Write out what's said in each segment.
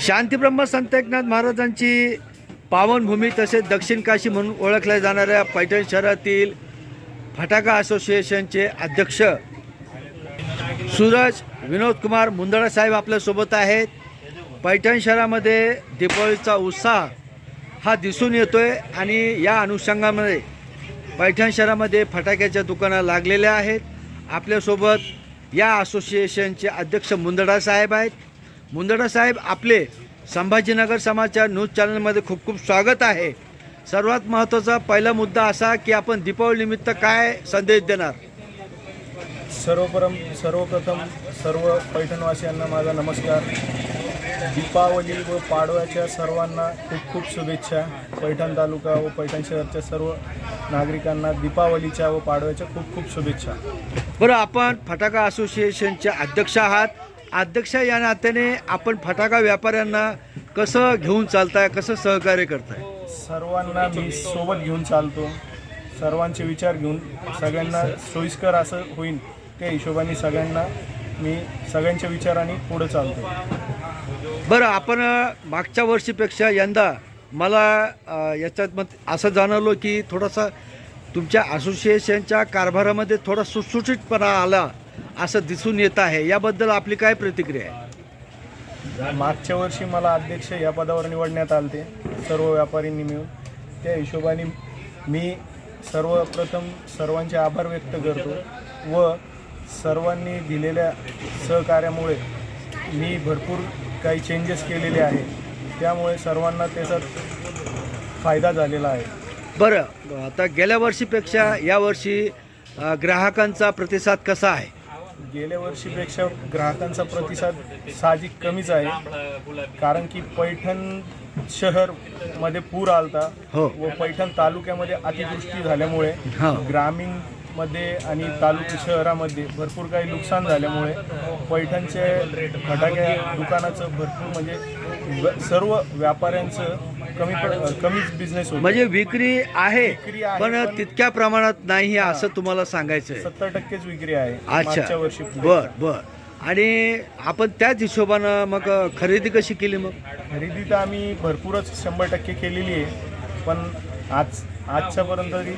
शांतीब्रह्म संत एकनाथ महाराजांची पावनभूमी तसेच दक्षिण काशी म्हणून ओळखल्या जाणाऱ्या पैठण शहरातील फटाका असोसिएशनचे अध्यक्ष सूरज विनोद कुमार मुंदडा साहेब आपल्यासोबत आहेत। पैठण शहरामध्ये दीपावलीचा उत्साह हा दिसून येतोय आणि या अनुषंगामध्ये पैठण शहरामध्ये फटाक्याच्या दुकानं लागलेल्या आहेत। आपल्यासोबत या असोसिएशनचे अध्यक्ष मुंदडा साहेब आहेत। मुंदडा साहेब, आपले संभाजीनगर समाचार न्यूज चॅनलमध्ये खूप खूप स्वागत आहे। सर्वात महत्त्वाचा पहिला मुद्दा असा की आपण दीपावलीनिमित्त काय संदेश देणार? सर्वप्रथम सर्व पैठणवासियांना माझा नमस्कार। दीपावली व पाडव्याच्या सर्वांना खूप खूप शुभेच्छा। पैठण तालुका व पैठण शहराच्या सर्व नागरिकांना दीपावलीच्या व पाडव्याच्या खूप खूप शुभेच्छा। बरं, आपण फटाका असोसिएशनचे अध्यक्ष आहात। अध्यक्ष या नात्याने आपण फटाका व्यापाऱ्यांना कसं घेऊन चालताय, कसं सहकार्य करताय? सर्वांना मी सोबत घेऊन चालतो, सर्वांचे विचार घेऊन सगळ्यांना सोयीस्कर असं होईल त्या हिशोबाने सगळ्यांच्या विचारांनी पुढे चालतो। बरं, आपण मागच्या वर्षीपेक्षा यंदा मला याच्यात असं जाणवलं की थोडासा तुमच्या असोसिएशनच्या कारभारामध्ये थोडा सुटसुटीतपणा आला असं दिसून येत आहे। याबद्दल आपली काय प्रतिक्रिया आहे? मागच्या वर्षी मला अध्यक्ष या पदावर निवडण्यात आले सर्व व्यापाऱ्यांनी मिळून। त्या हिशोबाने मी सर्वप्रथम सर्वांचे आभार व्यक्त करतो व सर्वांनी दिलेल्या सहकार्यामुळे मी भरपूर काही चेंजेस केलेले आहेत, त्यामुळे सर्वांना त्याचा फायदा झालेला आहे। बरं, आता गेल्या वर्षीपेक्षा यावर्षी ग्राहकांचा प्रतिसाद कसा आहे? गेल्या वर्षीपेक्षा ग्राहकांचा प्रतिसाद साहजिक कमीच आहे, कारण की पैठण शहरमध्ये पूर आलता हो व पैठण तालुक्यामध्ये अतिवृष्टी झाल्यामुळे ग्रामीण मध्ये आणि तालुका शहरामध्ये भरपूर काही नुकसान झाल्यामुळे पैठणचे फटाक्या दुकानाचं भरपूर म्हणजे सर्व व्यापाऱ्यांचं कमीच बिझनेस होतो। म्हणजे विक्री आहे पण तितक्या प्रमाणात नाही असं तुम्हाला सांगायचं आहे? 70% विक्री आहे अच्छा, मागच्या वर्षी। बर। आणि आपण त्याच हिशोबानं मग खरेदी कशी केली? मग खरेदी तर आम्ही भरपूरच 100% केलेली आहे, पण आजच्यापर्यंत तरी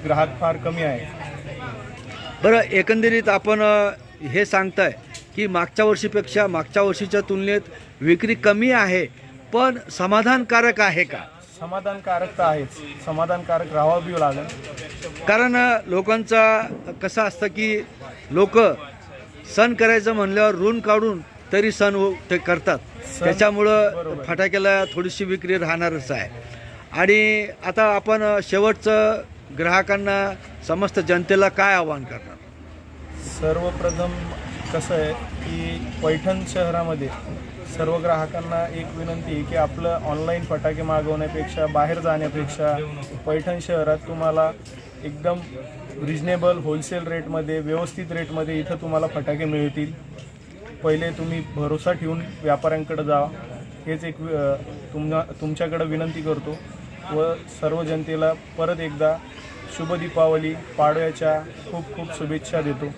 ग्राहक फार कमी आहे। बरं, एकंदरीत आपण हे सांगताय की मागच्या वर्षीच्या तुलनेत विक्री कमी आहे, पण समाधानकारक आहे का? समाधानकारक तर आहेच, समाधानकारक राहावं बी लागेल। कारण लोकांचा कसं असतं की लोक सण करायचं म्हणल्यावर ऋण काढून तरी सण ते करतात, त्याच्यामुळं फटाक्याला थोडीशी विक्री राहणारच आहे। आणि आता आपण शेवटचं ग्राहकांना, समस्त जनतेला काय आवाहन करणार? सर्वप्रथम कसं आहे की पैठण शहरामध्ये सर्व ग्राहकांना एक विनंती आहे की आपलं ऑनलाईन फटाके मागवण्यापेक्षा, बाहेर जाण्यापेक्षा पैठण शहरात तुम्हाला एकदम रिजनेबल होलसेल रेटमध्ये, व्यवस्थित रेटमध्ये इथं तुम्हाला फटाके मिळतील। पहिले तुम्ही भरोसा ठेवून व्यापाऱ्यांकडे जा, हेच एक तुमच्याकडे विनंती करतो व सर्व जनतेला परत एकदा शुभ दीपावली, पाडव्याच्या खूप खूप शुभेच्छा देतो।